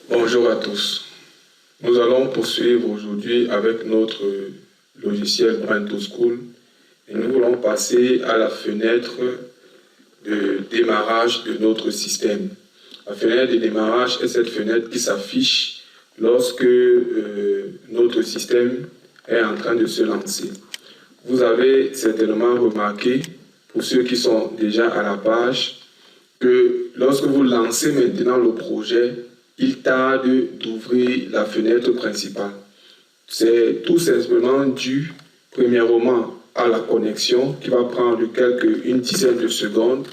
Bonjour à tous. Nous allons poursuivre aujourd'hui avec notre logiciel Brain2School et nous voulons passer à la fenêtre de démarrage de notre système. La fenêtre de démarrage est cette fenêtre qui s'affiche lorsque notre système est en train de se lancer. Vous avez certainement remarqué, pour ceux qui sont déjà à la page, que lorsque vous lancez maintenant le projet, il tarde d'ouvrir la fenêtre principale. C'est tout simplement dû, premièrement, à la connexion qui va prendre une dizaine de secondes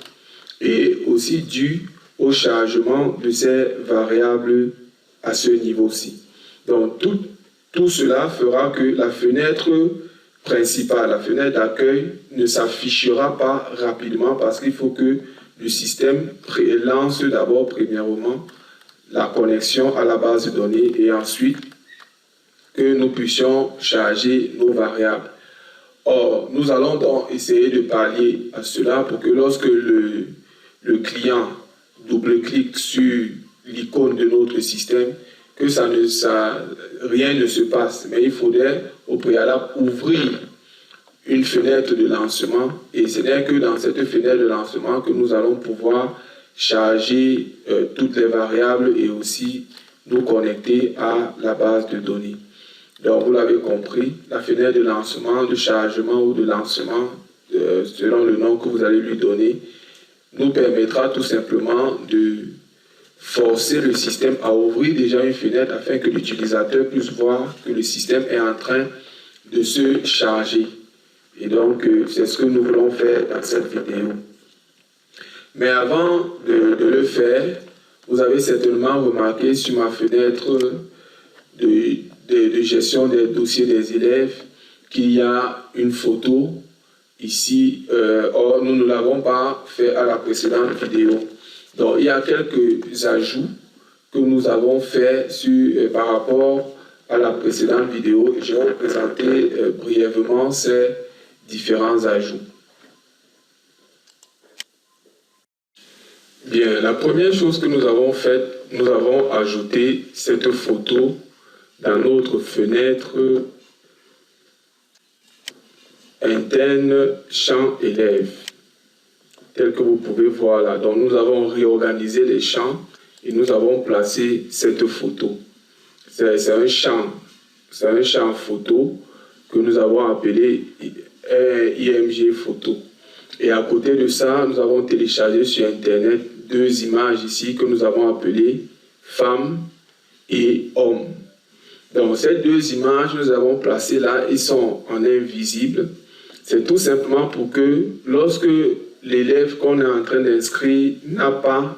et aussi dû au chargement de ces variables à ce niveau-ci. Donc, tout cela fera que la fenêtre principale, la fenêtre d'accueil, ne s'affichera pas rapidement parce qu'il faut que le système lance d'abord, premièrement, la connexion à la base de données et ensuite que nous puissions charger nos variables. Or, nous allons donc essayer de pallier à cela pour que lorsque le client double-clique sur l'icône de notre système, que rien ne se passe. Mais il faudrait au préalable ouvrir une fenêtre de lancement et ce n'est que dans cette fenêtre de lancement que nous allons pouvoir charger toutes les variables et aussi nous connecter à la base de données. Donc vous l'avez compris, la fenêtre de lancement, de chargement ou de lancement, selon le nom que vous allez lui donner, nous permettra tout simplement de forcer le système à ouvrir déjà une fenêtre afin que l'utilisateur puisse voir que le système est en train de se charger. Et donc c'est ce que nous voulons faire dans cette vidéo. Mais avant de le faire, vous avez certainement remarqué sur ma fenêtre de gestion des dossiers des élèves qu'il y a une photo ici. Or, nous ne l'avons pas fait à la précédente vidéo. Donc, il y a quelques ajouts que nous avons fait par rapport à la précédente vidéo. Je vais vous présenter brièvement ces différents ajouts. Bien, la première chose que nous avons faite, nous avons ajouté cette photo dans notre fenêtre interne champ élève, tel que vous pouvez voir là. Donc nous avons réorganisé les champs et nous avons placé cette photo. C'est un champ photo que nous avons appelé IMG photo. Et à côté de ça, nous avons téléchargé sur Internet deux images ici que nous avons appelées femme et homme. Donc ces deux images, nous avons placées là, ils sont en invisible. C'est tout simplement pour que lorsque l'élève qu'on est en train d'inscrire n'a pas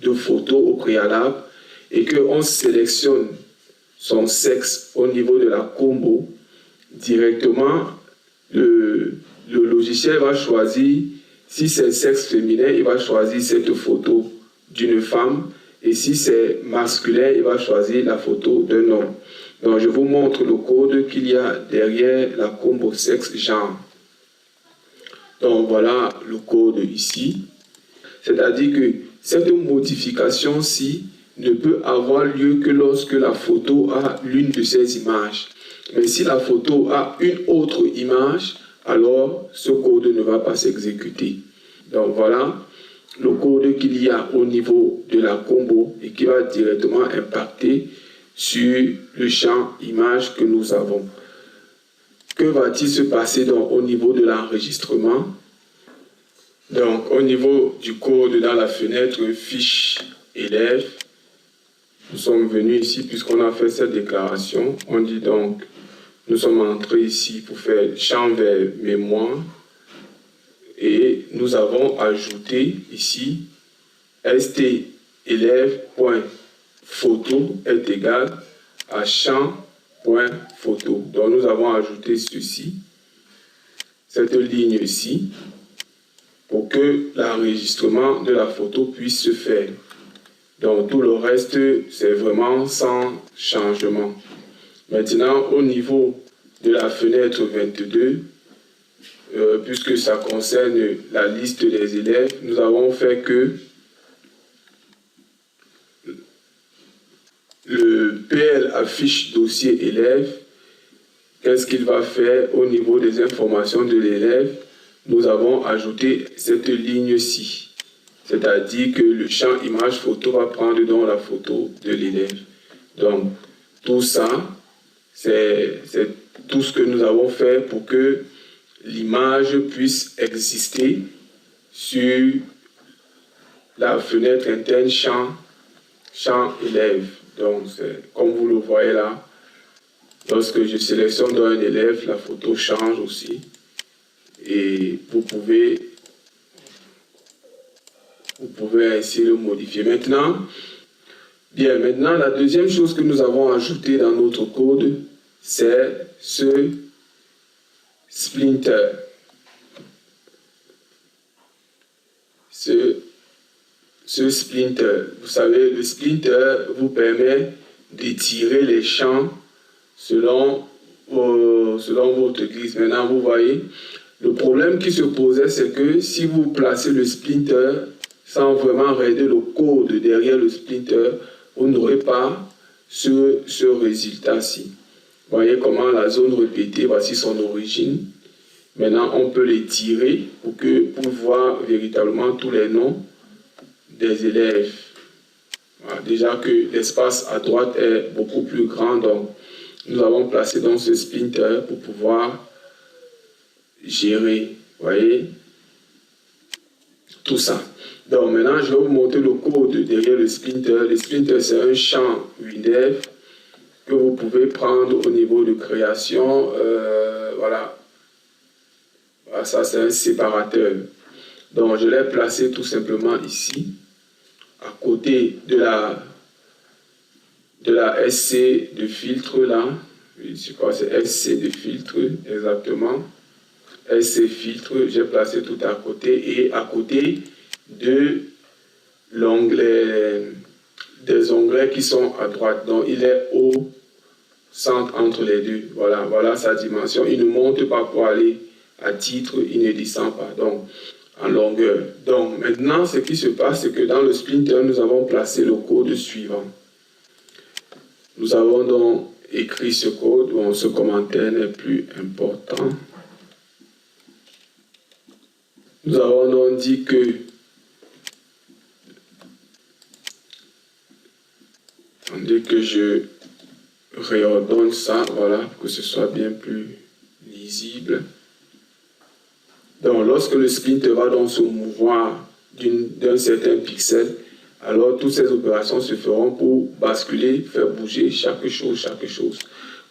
de photo au préalable et qu'on sélectionne son sexe au niveau de la combo, directement le logiciel va choisir, si c'est sexe féminin, il va choisir cette photo d'une femme et si c'est masculin, il va choisir la photo d'un homme. Donc je vous montre le code qu'il y a derrière la combo sexe-genre. Donc voilà le code ici. C'est-à-dire que cette modification-ci ne peut avoir lieu que lorsque la photo a l'une de ces images. Mais si la photo a une autre image, alors ce code ne va pas s'exécuter. Donc voilà le code qu'il y a au niveau de la combo et qui va directement impacter sur le champ image que nous avons. Que va-t-il se passer donc au niveau de l'enregistrement? Donc au niveau du code dans la fenêtre fiche élève, nous sommes venus ici puisqu'on a fait cette déclaration. On dit donc, nous sommes entrés ici pour faire champ vers mémoire et nous avons ajouté ici stélève.photo est égal à champ.photo. Donc nous avons ajouté ceci, cette ligne ici, pour que l'enregistrement de la photo puisse se faire. Donc tout le reste, c'est vraiment sans changement. Maintenant, au niveau de la fenêtre 22, puisque ça concerne la liste des élèves, nous avons fait que le PL affiche dossier élève. Qu'est-ce qu'il va faire au niveau des informations de l'élève? Nous avons ajouté cette ligne-ci. C'est-à-dire que le champ image photo va prendre donc la photo de l'élève. Donc, tout ça, c'est tout ce que nous avons fait pour que l'image puisse exister sur la fenêtre interne champ élève. Donc, comme vous le voyez là, lorsque je sélectionne un élève, la photo change aussi. Et vous pouvez ainsi le modifier. Maintenant, la deuxième chose que nous avons ajoutée dans notre code, c'est ce splinter. Ce splinter, vous savez, le splinter vous permet d'étirer les champs selon votre grise. Maintenant, vous voyez, le problème qui se posait, c'est que si vous placez le splinter sans vraiment regarder le code derrière le splinter, vous n'aurez pas ce résultat-ci. Vous voyez comment la zone répétée, voici son origine. Maintenant, on peut les tirer pour voir véritablement tous les noms des élèves. Voilà, déjà que l'espace à droite est beaucoup plus grand, donc nous avons placé dans ce splinter pour pouvoir gérer, voyez, tout ça. Donc maintenant, je vais vous montrer le code derrière le splinter. Le splinter, c'est un champ WinDev que vous pouvez prendre au niveau de création. Voilà. Voilà, ça, c'est un séparateur. Donc, je l'ai placé tout simplement ici, à côté de la SC de filtre là. Je crois que c'est SC de filtre, exactement. SC filtre, j'ai placé tout à côté et à côté de l'onglet, des onglets qui sont à droite. Donc, il est au centre entre les deux. Voilà, voilà sa dimension. Il ne monte pas pour aller à titre, il ne descend pas. Donc, en longueur. Donc, maintenant, ce qui se passe, c'est que dans le splinter, nous avons placé le code suivant. Nous avons donc écrit ce code. Bon, ce commentaire n'est plus important. Nous avons donc dit que attendez que je réordonne ça, voilà, pour que ce soit bien plus lisible. Donc, lorsque le splinter va donc se mouvoir d'un certain pixel, alors toutes ces opérations se feront pour basculer, faire bouger chaque chose.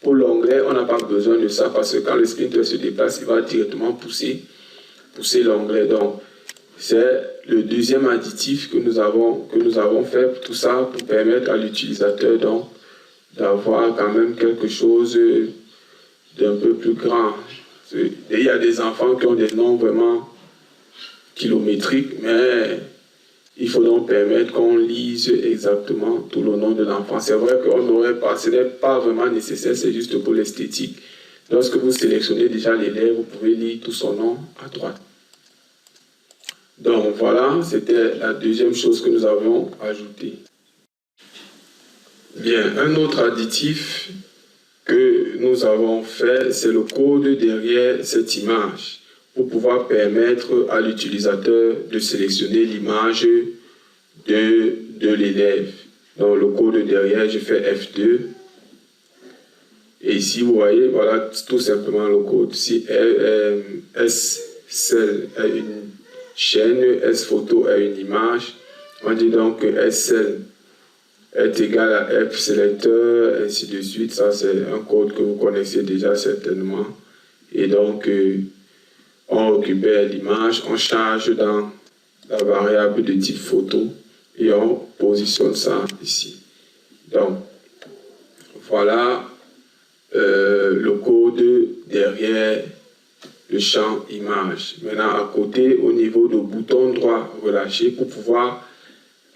Pour l'onglet, on n'a pas besoin de ça parce que quand le splinter se déplace, il va directement pousser l'onglet. Donc, c'est le deuxième additif que nous avons fait, tout ça pour permettre à l'utilisateur donc d'avoir quand même quelque chose d'un peu plus grand. Il y a des enfants qui ont des noms vraiment kilométriques, mais il faut donc permettre qu'on lise exactement tout le nom de l'enfant. C'est vrai qu'on n'aurait pas, ce n'est pas vraiment nécessaire, c'est juste pour l'esthétique. Lorsque vous sélectionnez déjà l'élève, vous pouvez lire tout son nom à droite. Donc voilà, c'était la deuxième chose que nous avons ajoutée. Bien, un autre additif que nous avons fait, c'est le code derrière cette image pour pouvoir permettre à l'utilisateur de sélectionner l'image de l'élève. Donc le code derrière, je fais F2. Et ici, vous voyez, voilà tout simplement le code. Si SCell est une chaîne, SPhoto est une image, on dit donc que SCell est égal à F sélecteur, ainsi de suite. Ça, c'est un code que vous connaissez déjà certainement. Et donc, on récupère l'image, on charge dans la variable de type photo et on positionne ça ici. Donc, voilà le code derrière le champ image. Maintenant, à côté, au niveau du bouton droit relâché, pour pouvoir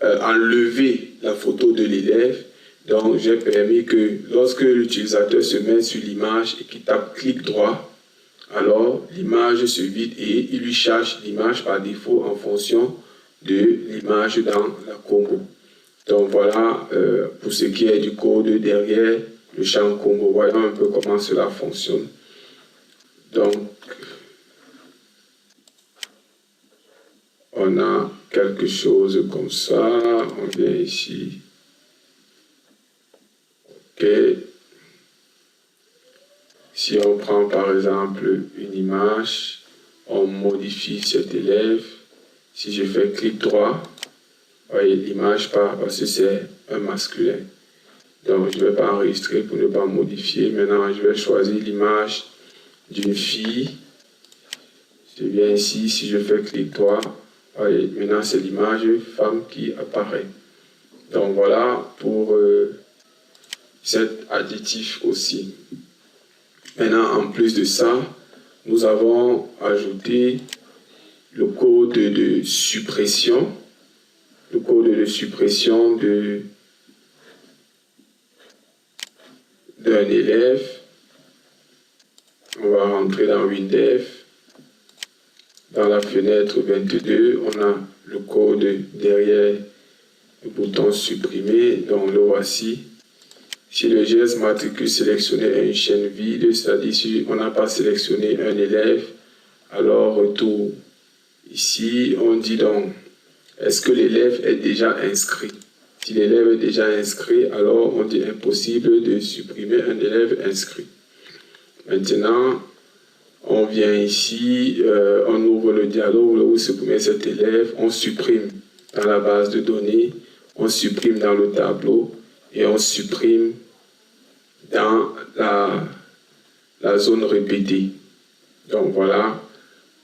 enlever la photo de l'élève, Donc, j'ai permis que lorsque l'utilisateur se met sur l'image et qu'il tape clic droit, alors l'image se vide et il lui charge l'image par défaut en fonction de l'image dans la combo. Donc voilà pour ce qui est du code derrière le champ combo. Voyons un peu comment cela fonctionne. Donc, on a quelque chose comme ça. On vient ici. OK. Si on prend par exemple une image, on modifie cet élève. Si je fais clic droit, voyez, l'image part parce que c'est un masculin. Donc, je ne vais pas enregistrer pour ne pas modifier. Maintenant, je vais choisir l'image d'une fille. Je viens ici, si je fais clic droit, voyez, maintenant c'est l'image femme qui apparaît. Donc, voilà pour cet additif aussi. Maintenant, en plus de ça, nous avons ajouté le code de suppression. Le code de suppression d'un élève. On va rentrer dans WinDev. Dans la fenêtre 22, on a le code derrière le bouton supprimer. Donc le voici. Si le geste matricule sélectionné est une chaîne vide, c'est-à-dire si on n'a pas sélectionné un élève, alors retour. Ici, on dit donc, est-ce que l'élève est déjà inscrit? Si l'élève est déjà inscrit, alors on dit impossible de supprimer un élève inscrit. Maintenant, on vient ici, on ouvre le dialogue où supprimer cet élève, on supprime dans la base de données, on supprime dans le tableau et on supprime dans la zone répétée. Donc voilà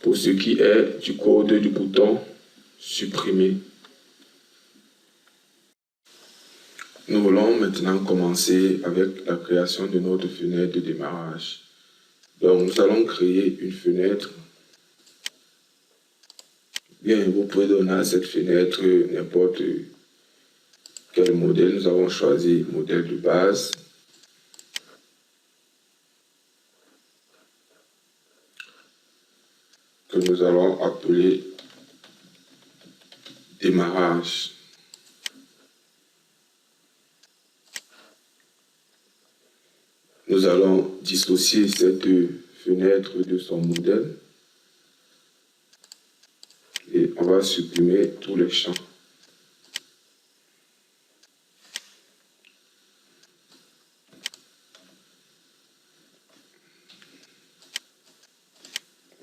pour ce qui est du code du bouton supprimer. Nous voulons maintenant commencer avec la création de notre fenêtre de démarrage. Donc nous allons créer une fenêtre. Bien, vous pouvez donner à cette fenêtre n'importe quel modèle. Nous avons choisi modèle de base. Que nous allons appeler démarrage. Nous allons dissocier cette fenêtre de son modèle et on va supprimer tous les champs.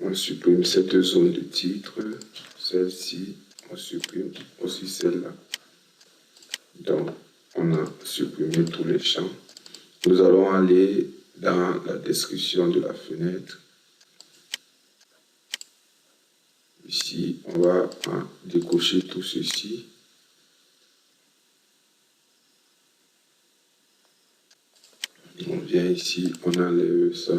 On supprime cette zone de titre, celle-ci, on supprime aussi celle-là. Donc, on a supprimé tous les champs. Nous allons aller dans la description de la fenêtre. Ici, on va décocher tout ceci. On vient ici, on enlève ça.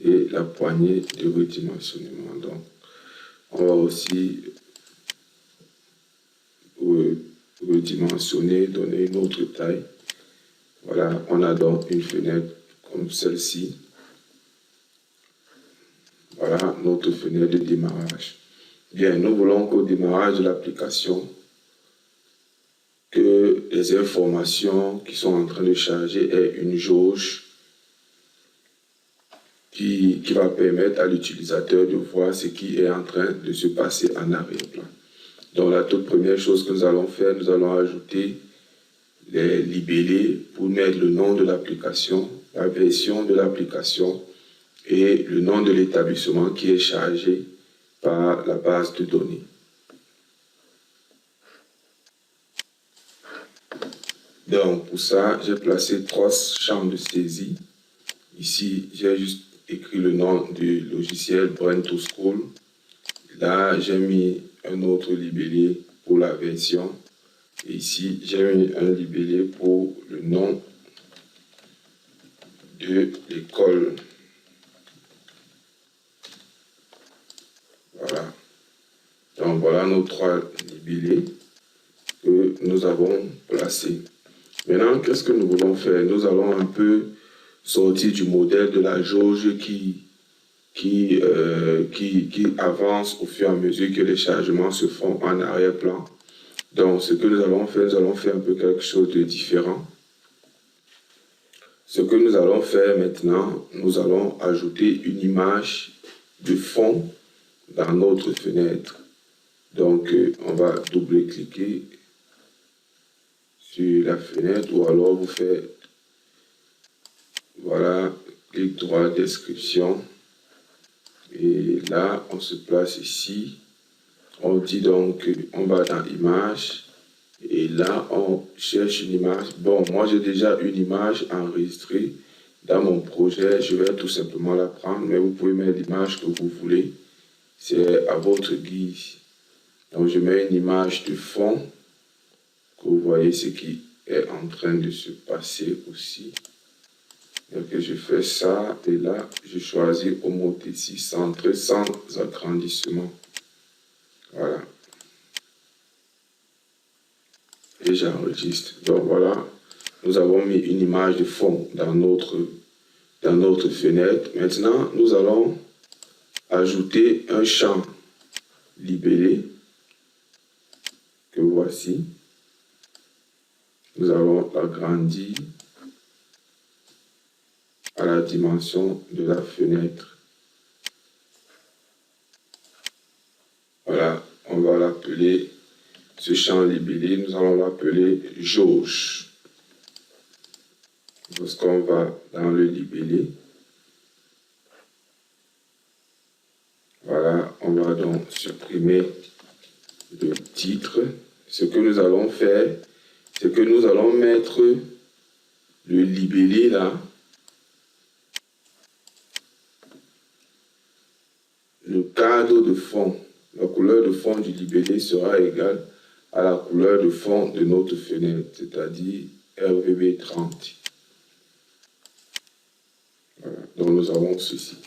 Et la poignée de redimensionnement. Donc, on va aussi redimensionner, donner une autre taille. Voilà, on a donc une fenêtre comme celle-ci. Voilà notre fenêtre de démarrage. Bien, nous voulons qu'au démarrage de l'application, que les informations qui sont en train de charger aient une jauge qui va permettre à l'utilisateur de voir ce qui est en train de se passer en arrière-plan. Donc la toute première chose que nous allons faire, nous allons ajouter les libellés pour mettre le nom de l'application, la version de l'application et le nom de l'établissement qui est chargé par la base de données. Donc pour ça, j'ai placé 3 champs de saisie. Ici, j'ai juste écrit le nom du logiciel Brain2School. Là, j'ai mis un autre libellé pour la version. Et ici, j'ai mis un libellé pour le nom de l'école. Voilà. Donc, voilà nos 3 libellés que nous avons placés. Maintenant, qu'est-ce que nous voulons faire? Nous allons un peu sortir du modèle de la jauge qui avance au fur et à mesure que les chargements se font en arrière-plan. Donc, ce que nous allons faire un peu quelque chose de différent. Ce que nous allons faire maintenant, nous allons ajouter une image de fond dans notre fenêtre. Donc, on va double-cliquer sur la fenêtre ou alors vous faites, voilà, clic droit, description. Et là, on se place ici. On dit donc, on va dans image. Et là, on cherche une image. Bon, moi, j'ai déjà une image enregistrée dans mon projet. Je vais tout simplement la prendre, mais vous pouvez mettre l'image que vous voulez. C'est à votre guise. Donc, je mets une image de fond, que vous voyez ce qui est en train de se passer aussi. Donc, je fais ça, et là, je choisis homothétie centrée sans agrandissement. Voilà. Et j'enregistre. Donc, voilà, nous avons mis une image de fond dans notre fenêtre. Maintenant, nous allons ajouter un champ libellé que voici. Nous allons l'agrandir à la dimension de la fenêtre. Voilà, on va l'appeler, ce champ libellé, nous allons l'appeler jauge. Lorsqu'on va dans le libellé, voilà, on va donc supprimer le titre. Ce que nous allons faire, c'est que nous allons mettre le libellé là, le cadre de fond, la couleur de fond du libellé sera égale à la couleur de fond de notre fenêtre, c'est-à-dire RVB 30. Voilà. Donc nous avons ceci.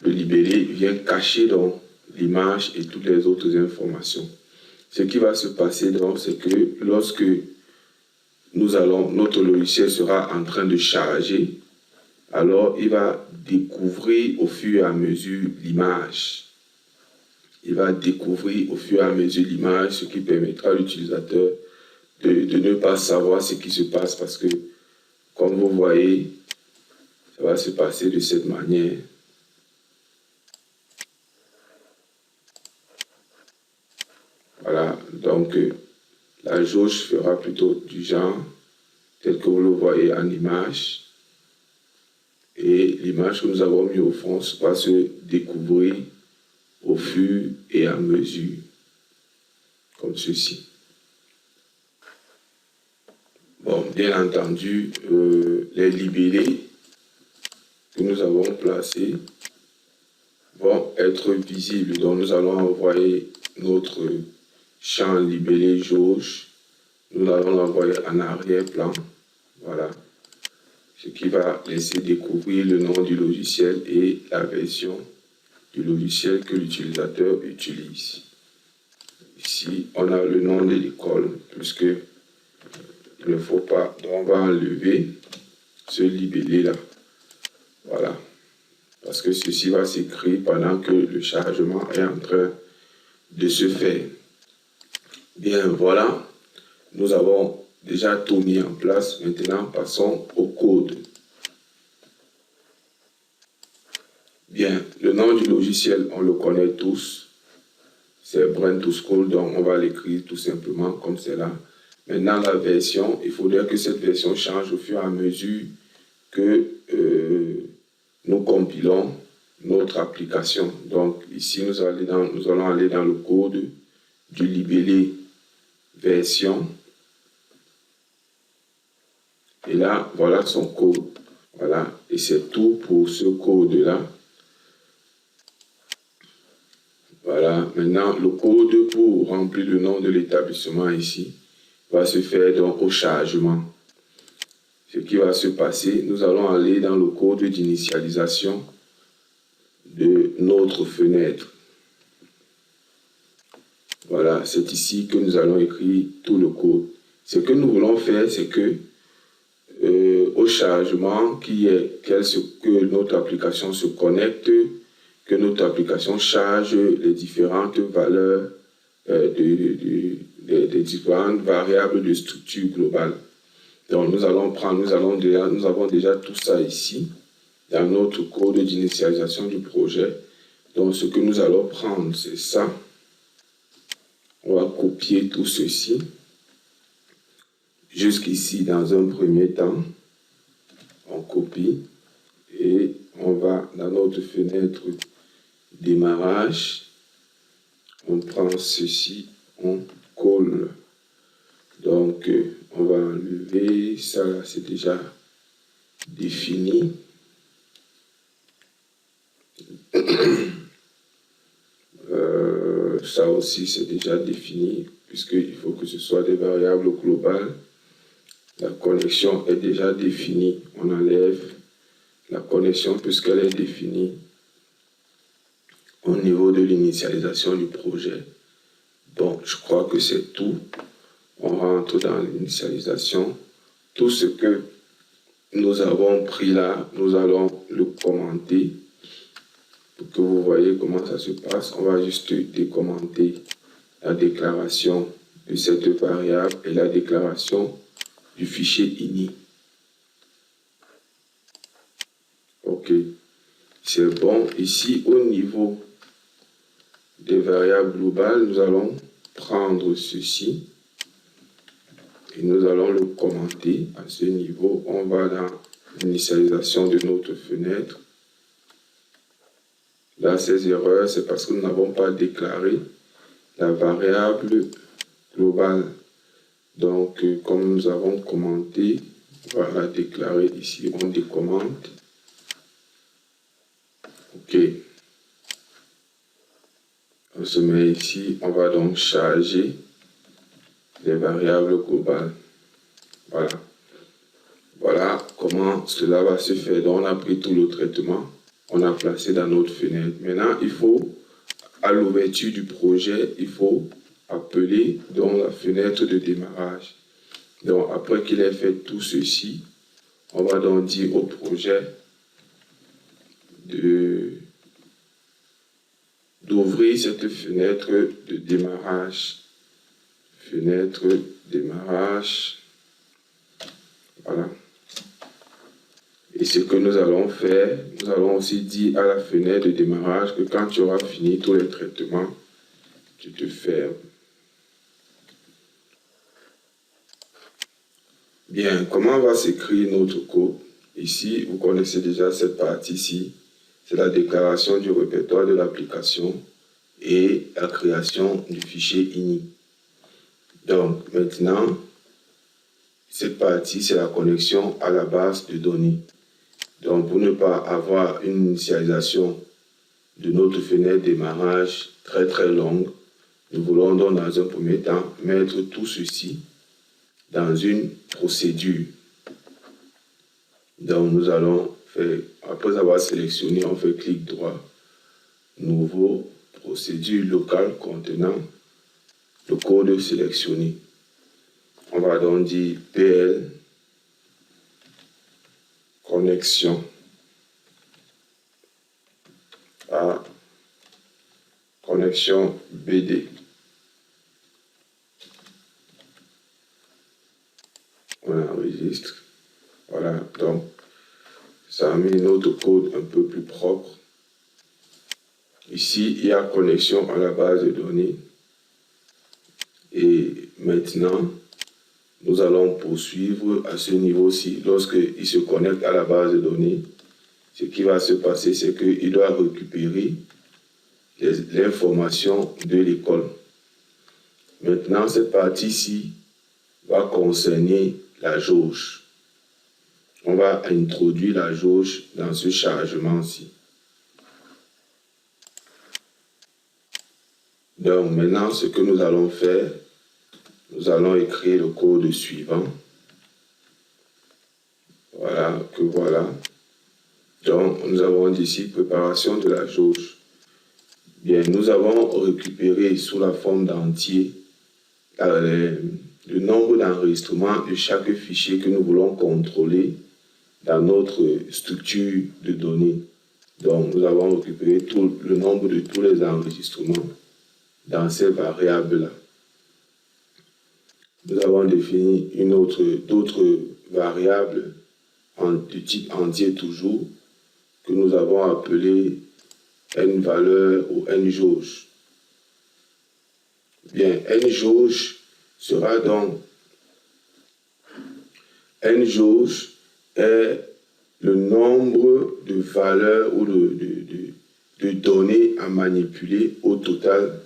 Le libellé vient cacher donc l'image et toutes les autres informations. Ce qui va se passer donc, c'est que lorsque notre logiciel sera en train de charger, alors il va découvrir au fur et à mesure l'image. Il va découvrir au fur et à mesure l'image, ce qui permettra à l'utilisateur de ne pas savoir ce qui se passe parce que, comme vous voyez, ça va se passer de cette manière. Voilà, donc la jauge fera plutôt du genre tel que vous le voyez en image. Et l'image que nous avons mis au fond va se découvrir au fur et à mesure, comme ceci. Bon, bien entendu, les libellés que nous avons placés vont être visibles. Donc nous allons envoyer notre champ libellé jauge. Nous allons l'envoyer en arrière-plan. Voilà. Ce qui va laisser découvrir le nom du logiciel et la version du logiciel que l'utilisateur utilise. Ici, on a le nom de l'école, puisque il ne faut pas, donc on va enlever ce libellé-là. Voilà. Parce que ceci va s'écrire pendant que le chargement est en train de se faire. Bien, voilà. Nous avons déjà tout mis en place. Maintenant, passons au code. Bien, le nom du logiciel, on le connaît tous. C'est Brain2School, donc on va l'écrire tout simplement comme cela. Maintenant, la version, il faudrait que cette version change au fur et à mesure que nous compilons notre application. Donc, ici, nous allons aller dans le code du libellé version. Et là, voilà son code. Voilà, et c'est tout pour ce code-là. Voilà, maintenant, le code pour remplir le nom de l'établissement ici va se faire donc au chargement. Ce qui va se passer, nous allons aller dans le code d'initialisation de notre fenêtre. Voilà, c'est ici que nous allons écrire tout le code. Ce que nous voulons faire, c'est que au chargement, que notre application se connecte, que notre application charge les différentes valeurs des différentes variables de structure globale. Donc nous avons déjà tout ça ici dans notre code d'initialisation du projet. Donc ce que nous allons prendre, c'est ça. On va copier tout ceci jusqu'ici dans un premier temps. On copie et on va dans notre fenêtre démarrage. On prend ceci, on colle. Donc on va enlever ça, là c'est déjà défini. Ça aussi c'est déjà défini puisqu'il faut que ce soit des variables globales. La connexion est déjà définie. On enlève la connexion puisqu'elle est définie au niveau de l'initialisation du projet. Bon, je crois que c'est tout. On rentre dans l'initialisation. Tout ce que nous avons pris là, nous allons le commenter pour que vous voyez comment ça se passe. On va juste décommenter la déclaration de cette variable et la déclaration du fichier ini. Ok, c'est bon. Ici, au niveau des variables globales, nous allons prendre ceci et nous allons le commenter à ce niveau. On va dans l'initialisation de notre fenêtre. Là, ces erreurs, c'est parce que nous n'avons pas déclaré la variable globale. Donc, comme nous avons commenté, on va la déclarer ici, on décommente. OK. On se met ici, on va donc charger les variables globales. Voilà. Voilà comment cela va se faire. Donc, on a pris tout le traitement, on a placé dans notre fenêtre. Maintenant, il faut, à l'ouverture du projet, il faut appeler dans la fenêtre de démarrage. Donc, après qu'il ait fait tout ceci, on va donc dire au projet d'ouvrir cette fenêtre de démarrage. Fenêtre démarrage. Voilà. Et ce que nous allons faire, nous allons aussi dire à la fenêtre de démarrage que quand tu auras fini tous les traitements, tu te fermes. Bien, comment va s'écrire notre code? Ici, vous connaissez déjà cette partie-ci. C'est la déclaration du répertoire de l'application et la création du fichier ini. Donc, maintenant, cette partie, c'est la connexion à la base de données. Donc, pour ne pas avoir une initialisation de notre fenêtre démarrage très très longue, nous voulons donc dans un premier temps mettre tout ceci dans une procédure. Donc, nous allons faire, après avoir sélectionné, on fait clic droit, nouveau, procédure locale contenant le code sélectionné. On va donc dire PL, connexion à connexion BD. On enregistre. Voilà, donc ça a mis notre code un peu plus propre. Ici, il y a connexion à la base de données. Et maintenant, nous allons poursuivre à ce niveau-ci. Lorsqu'il se connecte à la base de données, ce qui va se passer, c'est qu'il doit récupérer l'information de l'école. Maintenant, cette partie-ci va concerner la jauge. On va introduire la jauge dans ce chargement-ci. Donc maintenant, ce que nous allons faire, nous allons écrire le code suivant. Voilà, que voilà. Donc, nous avons ici préparation de la jauge. Bien, nous avons récupéré sous la forme d'entier le nombre d'enregistrements de chaque fichier que nous voulons contrôler dans notre structure de données. Donc, nous avons récupéré le nombre de tous les enregistrements dans ces variables-là. Nous avons défini d'autres variables de type entier toujours, que nous avons appelées n valeur ou n jauge. Bien, n jauge sera donc n jauge est le nombre de valeurs ou de données à manipuler au total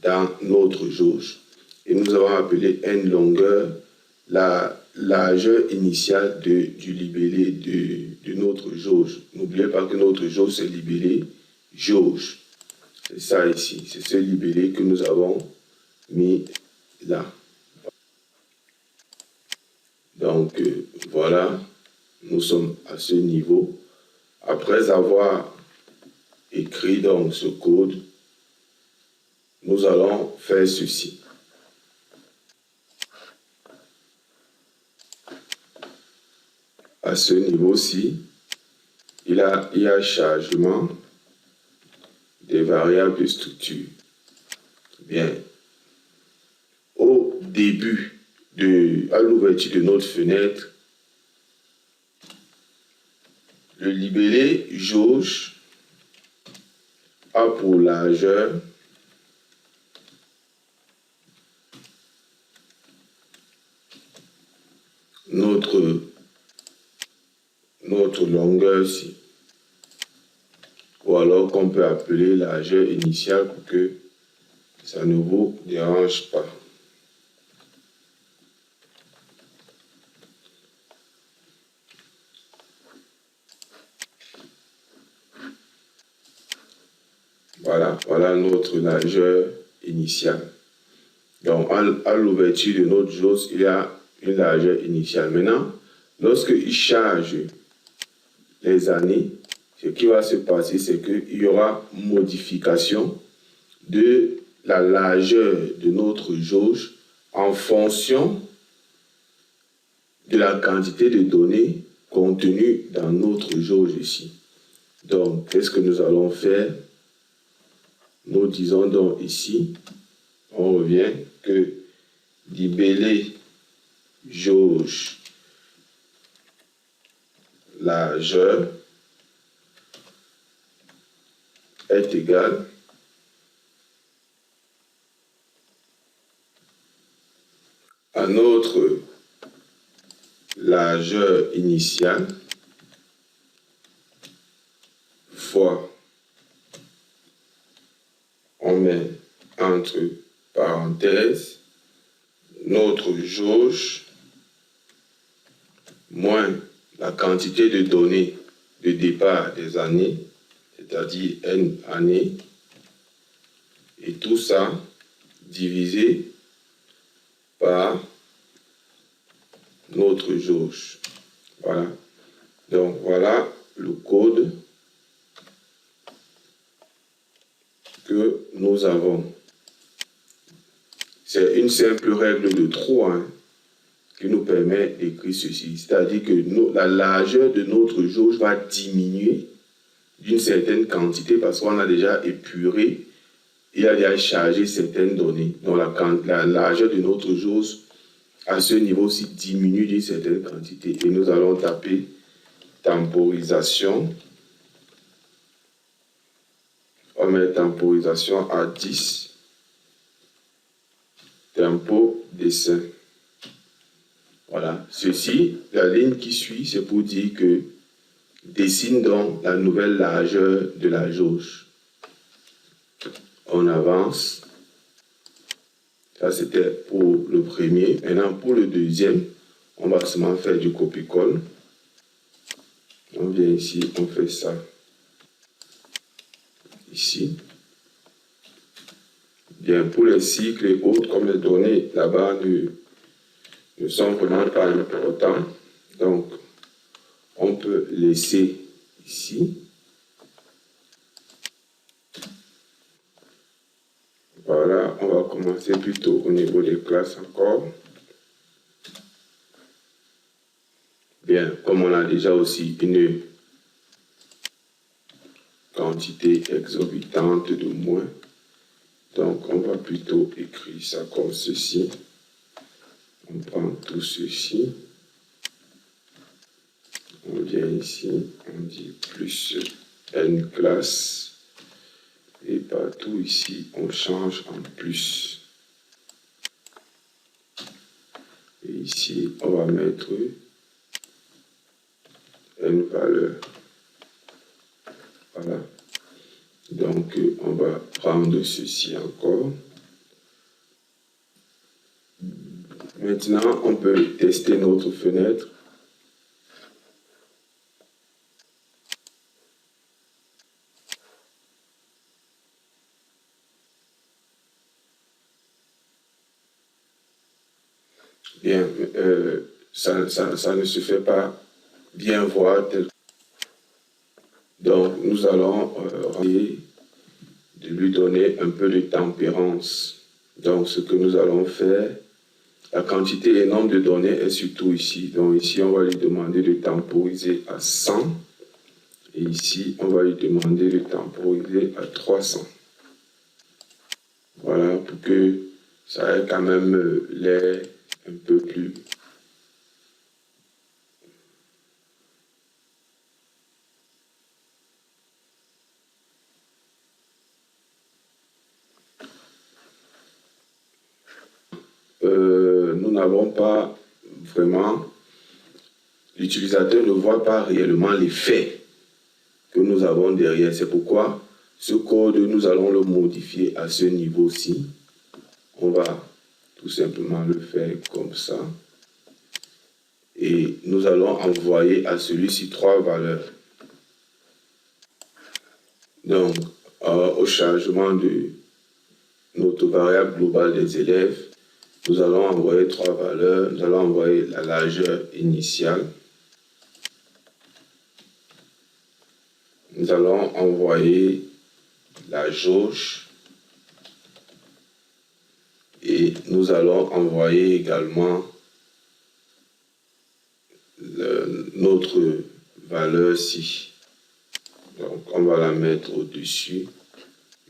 dans notre jauge. Et nous avons appelé n longueur la largeur initiale du libellé de notre jauge. N'oubliez pas que notre jauge, c'est libellé jauge. C'est ça ici, c'est ce libellé que nous avons mis là. Donc, voilà, nous sommes à ce niveau. Après avoir écrit donc ce code, nous allons faire ceci. À ce niveau-ci, il y a chargement des variables de structure. Bien, au début, à l'ouverture de notre fenêtre, le libellé jauge a pour largeur notre longueur ici, ou alors qu'on peut appeler largeur initiale pour que ça ne vous dérange pas. Voilà notre largeur initiale. Donc, à l'ouverture de notre jauge, il y a une largeur initiale. Maintenant, lorsqu'il charge les années, ce qui va se passer, c'est qu'il y aura modification de la largeur de notre jauge en fonction de la quantité de données contenues dans notre jauge ici. Donc, qu'est-ce que nous allons faire? Nous disons donc ici, on revient que libellé jauge largeur est égal à notre largeur initiale fois, on met entre parenthèses, notre jauge moins la quantité de données de départ des années, c'est-à-dire n années, et tout ça divisé par notre jauge. Voilà. Donc voilà le code que nous avons. C'est une simple règle de 3 qui nous permet d'écrire ceci. C'est-à-dire que la largeur de notre jauge va diminuer d'une certaine quantité parce qu'on a déjà épuré, il a déjà chargé certaines données. Donc la largeur de notre jauge à ce niveau-ci diminue d'une certaine quantité. Et nous allons taper temporisation. On met temporisation à 10. Tempo dessin. Voilà. Ceci, la ligne qui suit, c'est pour dire que dessine donc la nouvelle largeur de la jauge. On avance. Ça, c'était pour le premier. Maintenant, pour le deuxième, on va seulement faire du copie-colle. On vient ici, on fait ça. Ici. Bien, pour les cycles et autres, comme les données là-bas ne sont vraiment pas importants. Donc, on peut laisser ici. Voilà, on va commencer plutôt au niveau des classes encore. Bien, comme on a déjà aussi une quantité exorbitante de moins, donc on va plutôt écrire ça comme ceci. On prend tout ceci. On vient ici, on dit plus n classe. Et partout ici, on change en plus. Et ici, on va mettre une valeur. Voilà. Donc, on va prendre ceci encore. Maintenant, on peut tester notre fenêtre. Bien, ça ne se fait pas bien voir. Donc, nous allons de lui donner un peu de tempérance. Donc, ce que nous allons faire, la quantité et nombre de données est surtout ici. Donc, ici, on va lui demander de temporiser à 100. Et ici, on va lui demander de temporiser à 300. Voilà, pour que ça ait quand même l'air un peu plus... nous n'avons pas vraiment... L'utilisateur ne voit pas réellement l'effet que nous avons derrière. C'est pourquoi ce code, nous allons le modifier à ce niveau-ci. On va tout simplement le faire comme ça. Et nous allons envoyer à celui-ci 3 valeurs. Donc, au chargement de notre variable globale des élèves, nous allons envoyer 3 valeurs. Nous allons envoyer la largeur initiale. Nous allons envoyer la jauge. Et nous allons envoyer également notre valeur-ci. Donc, on va la mettre au-dessus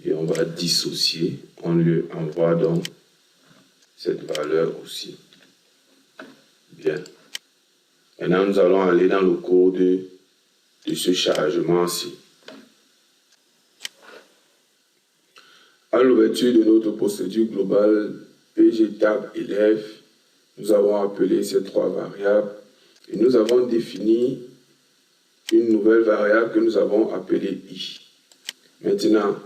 et on va dissocier. On lui envoie donc cette valeur aussi. Bien. Maintenant, nous allons aller dans le code de ce chargement-ci. À l'ouverture de notre procédure globale PG-Tab élève, nous avons appelé ces 3 variables et nous avons défini une nouvelle variable que nous avons appelée I. Maintenant,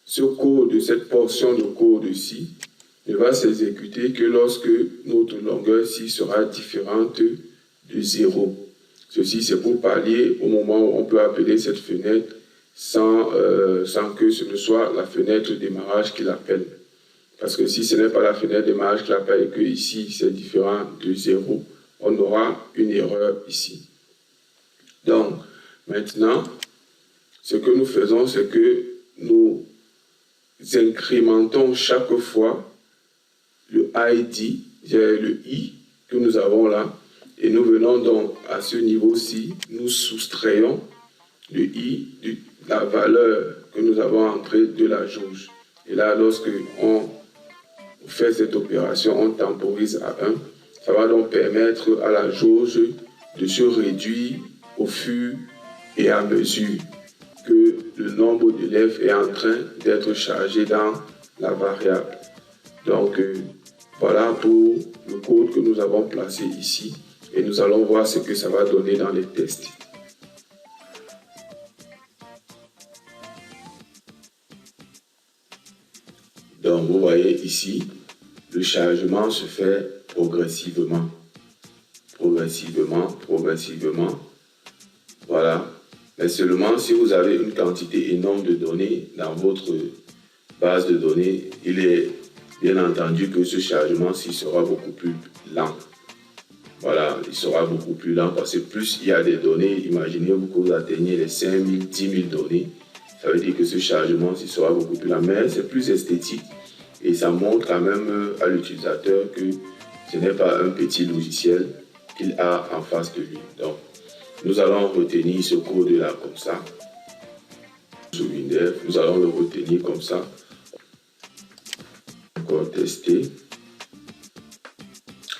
ce code, cette portion de code-ci, ne va s'exécuter que lorsque notre longueur-ci sera différente de 0. Ceci, c'est pour pallier au moment où on peut appeler cette fenêtre sans que ce ne soit la fenêtre de démarrage qui l'appelle. Parce que si ce n'est pas la fenêtre de démarrage qui l'appelle et que ici c'est différent de 0, on aura une erreur ici. Donc, maintenant, ce que nous faisons, c'est que nous incrémentons chaque fois le ID, le I que nous avons là, et nous venons donc à ce niveau-ci, nous soustrayons le I de la valeur que nous avons entrée de la jauge. Et là, lorsque on fait cette opération, on temporise à 1, ça va donc permettre à la jauge de se réduire au fur et à mesure que le nombre d'élèves est en train d'être chargé dans la variable. Donc, voilà pour le code que nous avons placé ici et nous allons voir ce que ça va donner dans les tests. Donc, vous voyez ici, le chargement se fait progressivement. Progressivement. Voilà. Mais seulement si vous avez une quantité énorme de données dans votre base de données, il est bien entendu que ce chargement-ci sera beaucoup plus lent. Voilà, il sera beaucoup plus lent parce que plus il y a des données, imaginez-vous que vous atteignez les 5000, 10 000 données, ça veut dire que ce chargement-ci sera beaucoup plus lent. Mais c'est plus esthétique et ça montre quand même à l'utilisateur que ce n'est pas un petit logiciel qu'il a en face de lui. Donc, nous allons retenir ce code-là comme ça. Sur Windev, nous allons le retenir comme ça. Encore tester.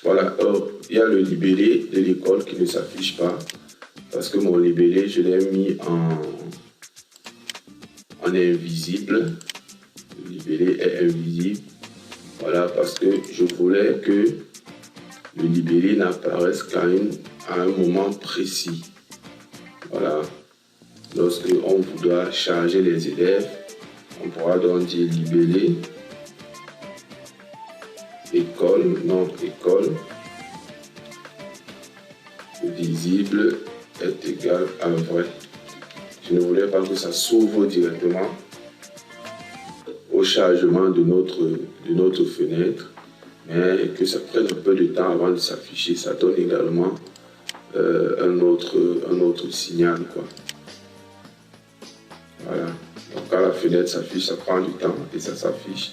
Voilà, il y a le libellé de l'école qui ne s'affiche pas parce que mon libellé, je l'ai mis en invisible. Le libellé est invisible. Voilà, parce que je voulais que le libellé n'apparaisse qu'à un moment précis. Voilà. Lorsque on voudra charger les élèves, on pourra donc dire libellé, école, nom école, visible est égal à vrai. Je ne voulais pas que ça s'ouvre directement au chargement de notre fenêtre, mais que ça prenne un peu de temps avant de s'afficher. Ça donne également un autre signal, quoi. Voilà. Donc quand la fenêtre s'affiche, ça prend du temps et ça s'affiche.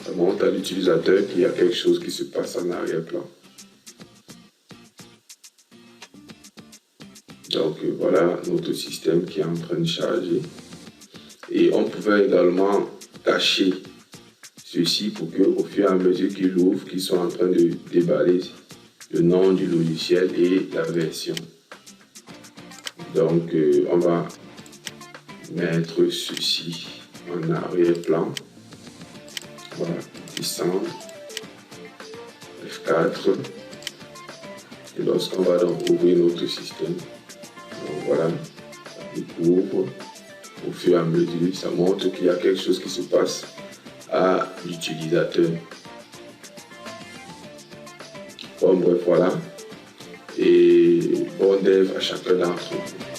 Ça montre à l'utilisateur qu'il y a quelque chose qui se passe en arrière-plan. Donc voilà notre système qui est en train de charger. Et on pouvait également cacher ceci pour qu'au fur et à mesure qu'il ouvre, qu'il soit en train de déballer le nom du logiciel et la version. Donc on va mettre ceci en arrière-plan. Voilà, descendre, F4. Et lorsqu'on va donc ouvrir notre système, donc voilà, il ouvre. Au fur et à mesure, ça montre qu'il y a quelque chose qui se passe à l'utilisateur. Bon, bref, voilà. Et bon dev à chacun d'entre vous.